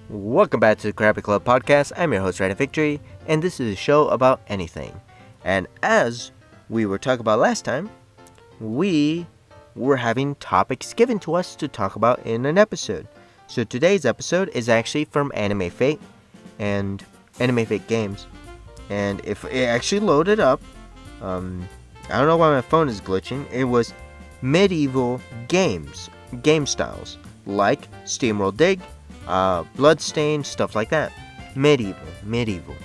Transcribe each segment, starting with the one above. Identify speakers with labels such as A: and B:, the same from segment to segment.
A: Welcome back to the Krabby Club podcast. I'm your host, Ryan Victory, and this is a show about anything. And as we were talking about last time, we were having topics given to us to talk about in an episode. So today's episode is actually from Anime Fate and Anime Fate Games. And if it actually loaded up, I don't know why my phone is glitching. It was medieval game styles like Steamworld Dig, Bloodstain, stuff like that. Medieval.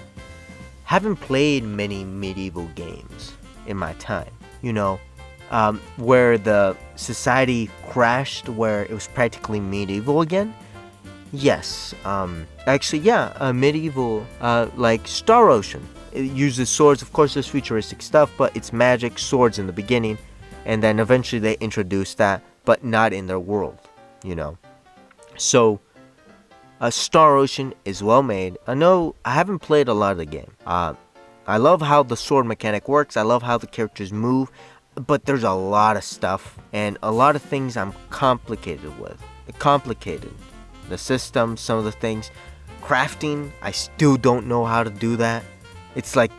A: Haven't played many medieval games in my time. Where the society crashed, where it was practically medieval again. Yes, medieval, like Star Ocean. It uses swords, of course there's futuristic stuff, but it's magic, swords in the beginning, and then eventually they introduced that, but not in their world, So, Star Ocean is well made. I know I haven't played a lot of the game. I love how the sword mechanic works. I love how the characters move. But there's a lot of stuff and a lot of things I'm complicated with. The system, some of the things. Crafting, I still don't know how to do that. It's like,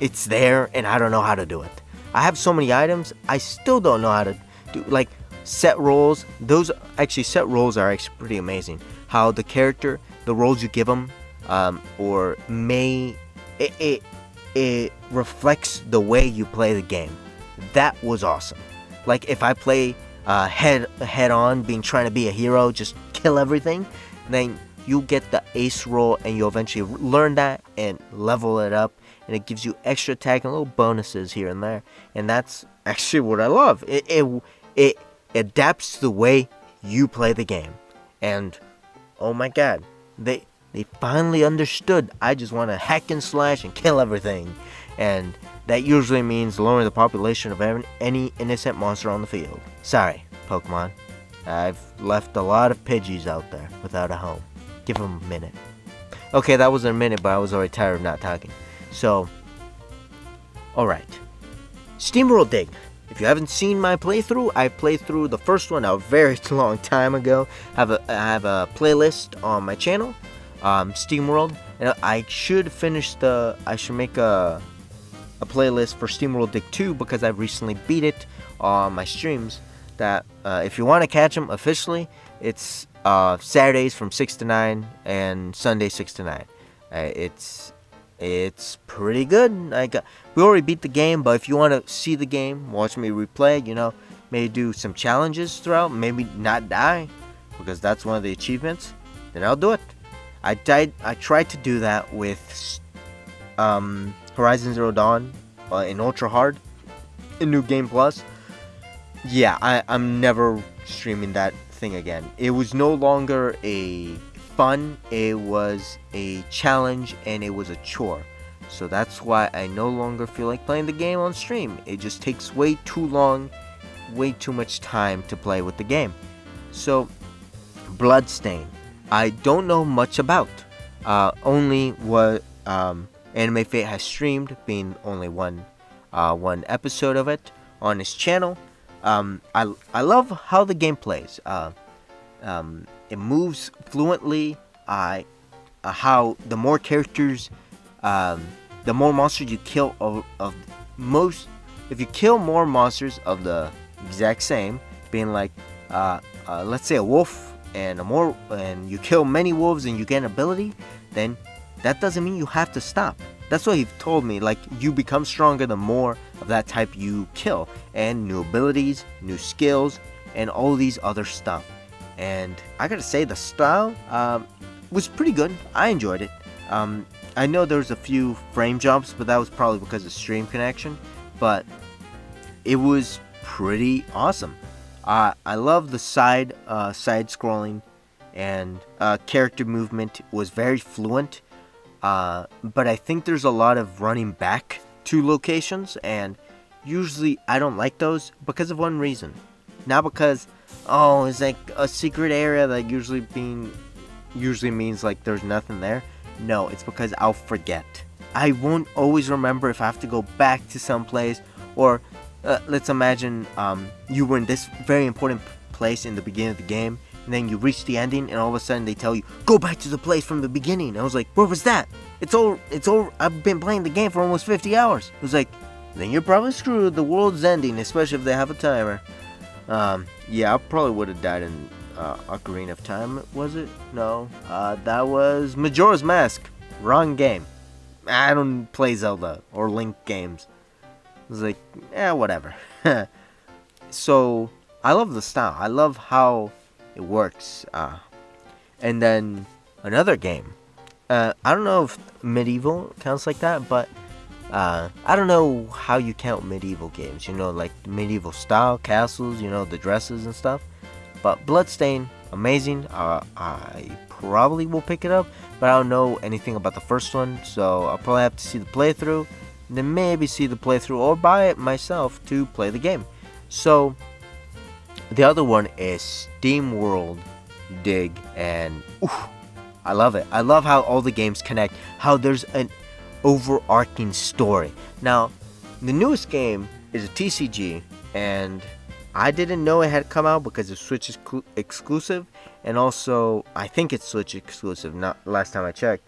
A: it's there and I don't know how to do it. I have so many items, I still don't know how to do, like, set rolls. Set rolls are actually pretty amazing. How the character, the roles you give them, it reflects the way you play the game. That was awesome. Like if I play head on, trying to be a hero, just kill everything, then you get the ace roll, and you'll eventually learn that and level it up, and it gives you extra attack and little bonuses here and there, and that's actually what I love. It adapts to the way you play the game, and oh my god, they finally understood. I just want to hack and slash and kill everything, and that usually means lowering the population of any innocent monster on the field. Sorry, Pokemon. I've left a lot of Pidgeys out there without a home. Give them a minute. Okay, that wasn't a minute, but I was already tired of not talking. So, alright. Steamworld Dig. If you haven't seen my playthrough, I played through the first one a very long time ago. I have a playlist on my channel, Steamworld, and I should make a playlist for Steamworld Dig 2 because I've recently beat it on my streams. That if you want to catch them officially, it's Saturdays from 6 to 9 and Sunday 6 to 9. It's pretty good. We already beat the game, but if you want to see the game, watch me replay, maybe do some challenges throughout, maybe not die, because that's one of the achievements, then I'll do it. I tried to do that with Horizon Zero Dawn in Ultra Hard, in New Game Plus. Yeah, I'm never streaming that thing again. It was no longer a fun, it was a challenge, and it was a chore. So that's why I no longer feel like playing the game on stream. It just takes way too long, way too much time to play with the game. So, Bloodstain, I don't know much about. Only what Anime Fate has streamed, being only one episode of it on his channel. I love how the game plays. It moves fluently. How the more characters, the more monsters you kill if you kill more monsters of the exact same, being like, let's say a wolf and you kill many wolves and you get an ability, then that doesn't mean you have to stop. That's what he told me, like, you become stronger the more of that type you kill, and new abilities, new skills, and all these other stuff. And I gotta say, the style was pretty good. I enjoyed it. I know there was a few frame jumps, but that was probably because of stream connection, but it was pretty awesome. I love the side scrolling, and character movement was very fluent. But I think there's a lot of running back to locations, and usually I don't like those because of one reason. Not because, it's like a secret area that usually means like there's nothing there. No, it's because I'll forget. I won't always remember if I have to go back to some place, or let's imagine you were in this very important place in the beginning of the game, and then you reach the ending, and all of a sudden they tell you, go back to the place from the beginning. I was like, where was that? It's over. I've been playing the game for almost 50 hours. It was like, then you're probably screwed. The world's ending, especially if they have a timer. Yeah, I probably would have died in Ocarina of Time, was it? No, that was Majora's Mask. Wrong game. I don't play Zelda or Link games. It was like, whatever. So, I love the style. I love how it works. And then, another game. I don't know if Medieval counts like that, but I don't know how you count medieval games. You know, like medieval style, castles, you know, the dresses and stuff. But Bloodstain, amazing. I probably will pick it up, but I don't know anything about the first one, so I'll probably have to see the playthrough, and then maybe see the playthrough or buy it myself to play the game. So the other one is Steamworld Dig, and I love it. I love how all the games connect, how there's an overarching story. Now, the newest game is a TCG, and I didn't know it had come out because it's Switch exclusive, and also I think it's Switch exclusive, not last time I checked.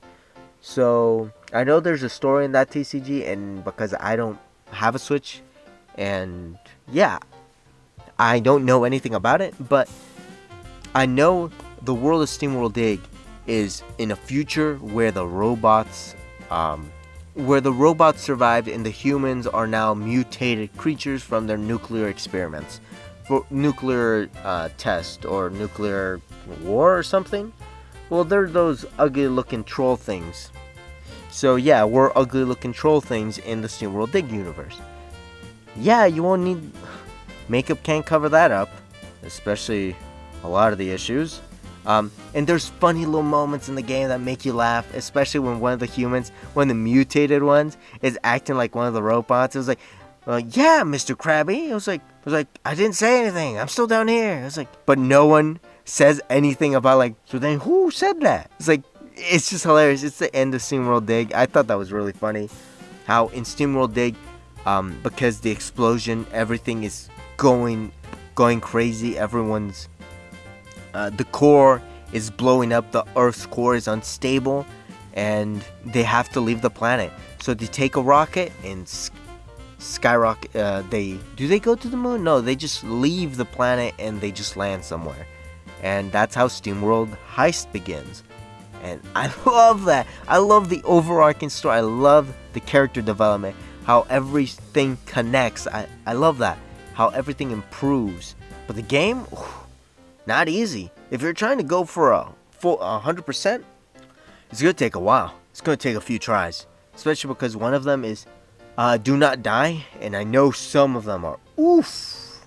A: So I know there's a story in that TCG, and because I don't have a Switch, and yeah, I don't know anything about it, but I know the world of Steamworld Dig is in a future where the robots survived and the humans are now mutated creatures from their nuclear experiments. For nuclear test or nuclear war or something. Well, they're those ugly looking troll things. So yeah, we're ugly looking troll things in the Steamworld Dig universe. Yeah, you won't need... Makeup can't cover that up, especially a lot of the issues. And there's funny little moments in the game that make you laugh, especially when one of the humans, one of the mutated ones, is acting like one of the robots. It was like, yeah, Mr. Krabby. It was like, I didn't say anything. I'm still down here. It was like, but no one says anything about like, so then who said that? It's like, it's just hilarious. It's the end of Steamworld Dig. I thought that was really funny. How in Steamworld Dig, because the explosion, everything is going crazy. Everyone's, the core is blowing up. The Earth's core is unstable, and they have to leave the planet. So they take a rocket and skyrocket. Do they go to the moon? No, they just leave the planet and they just land somewhere, and that's how Steamworld Heist begins. And I love that. I love the overarching story. I love the character development, how everything connects. I love that, how everything improves. But the game, not easy. If you're trying to go for a full 100%, it's gonna take a while. It's gonna take a few tries, especially because one of them is do not die, and I know some of them are oof.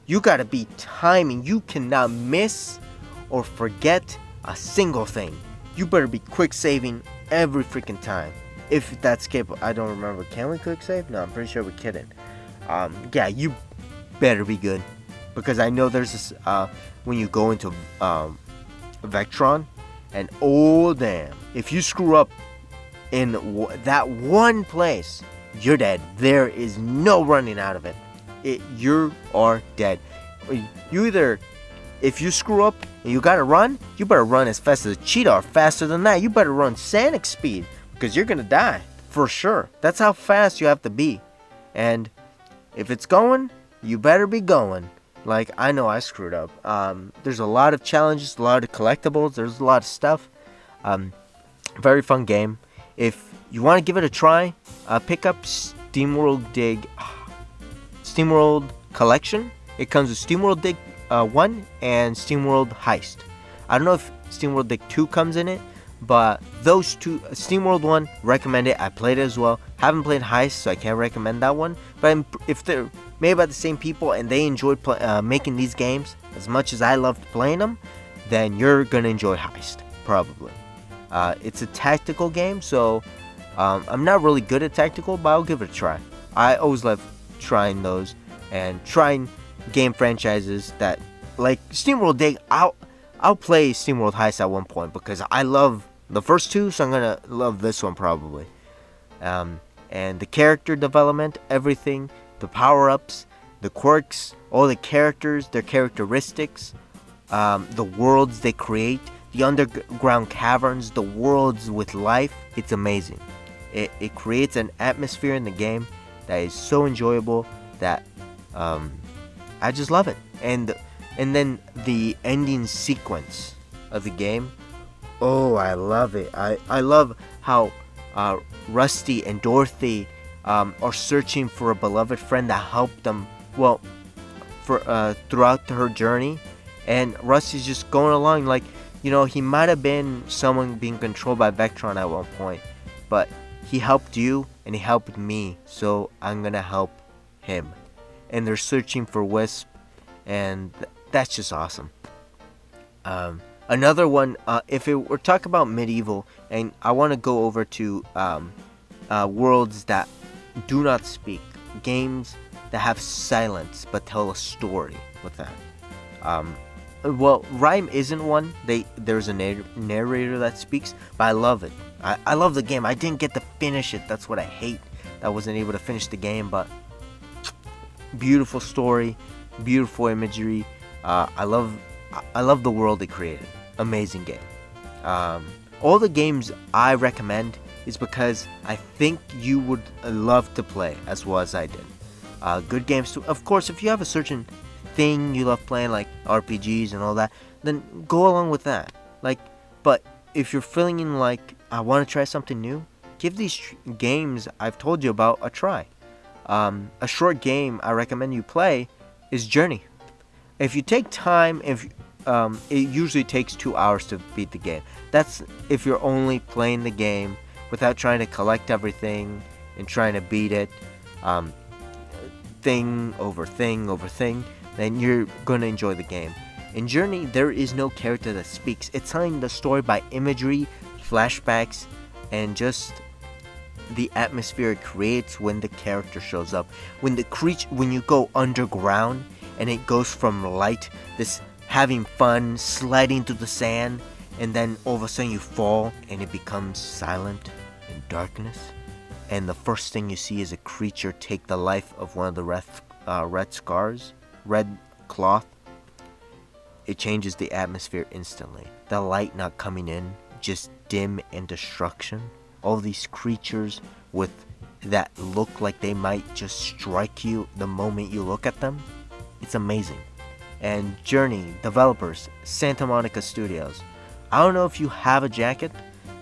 A: You gotta be timing. You cannot miss or forget a single thing. You better be quick saving every freaking time. If that's capable, I don't remember. Can we quick save? No, I'm pretty sure we couldn't. Yeah, you better be good, because I know there's this when you go into Vectron, and oh damn, if you screw up in that one place, you're dead. There is no running out of it. You are dead. You either, if you screw up and you gotta run, you better run as fast as a cheetah, or faster than that. You better run Sonic speed, because you're gonna die for sure. That's how fast you have to be. And if it's going, you better be going. Like, I know I screwed up. There's a lot of challenges, a lot of collectibles, there's a lot of stuff. Very fun game. If you want to give it a try, pick up Steamworld Dig, Steamworld Collection. It comes with Steamworld Dig 1 and Steamworld Heist. I don't know if Steamworld Dig 2 comes in it, but those two, Steamworld 1, recommend it. I played it as well. Haven't played Heist, so I can't recommend that one. But if they're made by the same people and they enjoyed making these games as much as I loved playing them, then you're gonna enjoy Heist, probably. It's a tactical game, so I'm not really good at tactical, but I'll give it a try. I always love trying those and trying game franchises that, like Steamworld Dig. I'll play Steamworld Heist at one point because I love the first two, so I'm gonna love this one probably. And the character development, everything, the power-ups, the quirks, all the characters, their characteristics, the worlds they create, the underground caverns, the worlds with life. It's amazing. It creates an atmosphere in the game that is so enjoyable that I just love it. And then the ending sequence of the game. Oh, I love it. I love how Rusty and Dorothy are searching for a beloved friend that helped them, well, for throughout her journey. And Rusty's just going along like, he might have been someone being controlled by Vectron at one point, but he helped you and he helped me, so I'm gonna help him. And they're searching for Wisp, and that's just awesome. Another one, if we're talking about medieval, and I want to go over to worlds that do not speak, games that have silence but tell a story with that. Well, Rhyme isn't one. There's a narrator that speaks, but I love it. I love the game. I didn't get to finish it. That's what I hate. That I wasn't able to finish the game, but beautiful story, beautiful imagery. I love the world they created. Amazing game. All the games I recommend is because I think you would love to play as well as I did. Good games too. Of course, if you have a certain thing you love playing, like RPGs and all that, then go along with that. But if you're feeling like I want to try something new, give these games I've told you about a try. A short game I recommend you play is Journey. If you take time, it usually takes 2 hours to beat the game. That's if you're only playing the game without trying to collect everything and trying to beat it, thing over thing over thing, then you're gonna enjoy the game. In Journey, there is no character that speaks. It's telling the story by imagery, flashbacks, and just the atmosphere it creates when the character shows up. When you go underground and it goes from light, this having fun, sliding through the sand, and then all of a sudden you fall and it becomes silent and darkness. And the first thing you see is a creature take the life of one of the red cloth. It changes the atmosphere instantly. The light not coming in, just dim and destruction. All these creatures that look like they might just strike you the moment you look at them. It's amazing. And Journey, developers, Santa Monica Studios. I don't know if you have a jacket,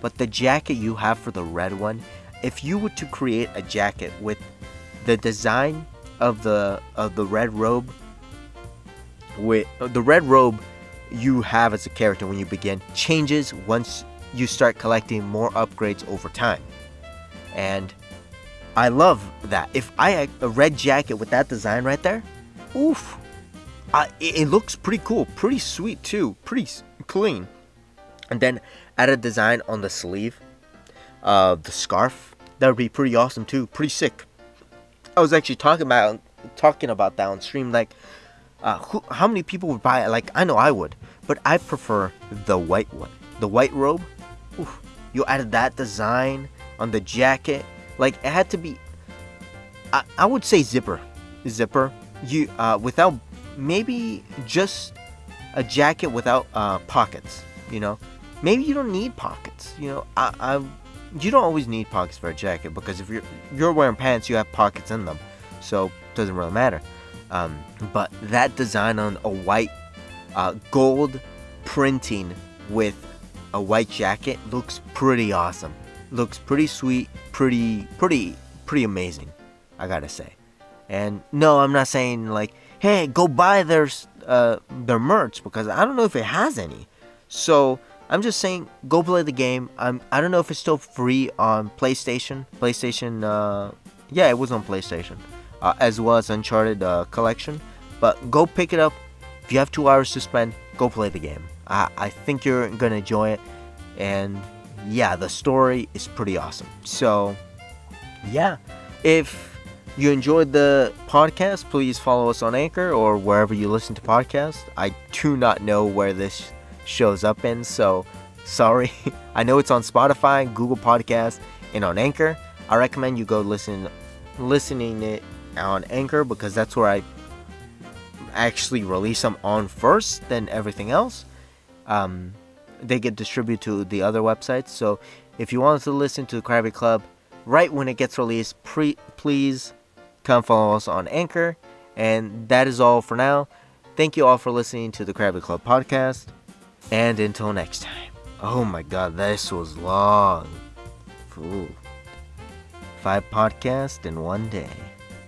A: but the jacket you have for the red one, if you were to create a jacket with the design of the red robe, with the red robe you have as a character when you begin, changes once you start collecting more upgrades over time. And I love that. If I had a red jacket with that design right there, oof, it looks pretty cool, pretty sweet too, pretty clean. And then add a design on the sleeve, the scarf, that would be pretty awesome too, pretty sick. I was actually talking about that on stream, like how many people would buy it? Like, I know I would, but I prefer the white one, the white robe. Oof, you added that design on the jacket, like it had to be. I would say zipper. You without, maybe just a jacket without pockets. Maybe you don't need pockets. You don't always need pockets for a jacket, because if you're wearing pants, you have pockets in them, so it doesn't really matter. But that design on a white gold printing with a white jacket looks pretty awesome. Looks pretty sweet, pretty amazing, I gotta say. And no, I'm not saying like, hey, go buy their merch, because I don't know if it has any. So I'm just saying, go play the game. I don't know if it's still free on PlayStation. Yeah, it was on PlayStation, as well as Uncharted Collection. But go pick it up. If you have 2 hours to spend, go play the game. I think you're gonna enjoy it, and yeah, the story is pretty awesome. So yeah, if you enjoyed the podcast, please follow us on Anchor or wherever you listen to podcasts. I do not know where this shows up in, so sorry. I know it's on Spotify, Google Podcasts, and on Anchor. I recommend you go listening it on Anchor, because that's where I actually release them on first than everything else. They get distributed to the other websites. So if you wanted to listen to the Krabby Club right when it gets released, please come follow us on Anchor. And that is all for now. Thank you all for listening to the Krabby Club podcast. And until next time. Oh my god, this was long. Ooh. 5 podcasts in one day.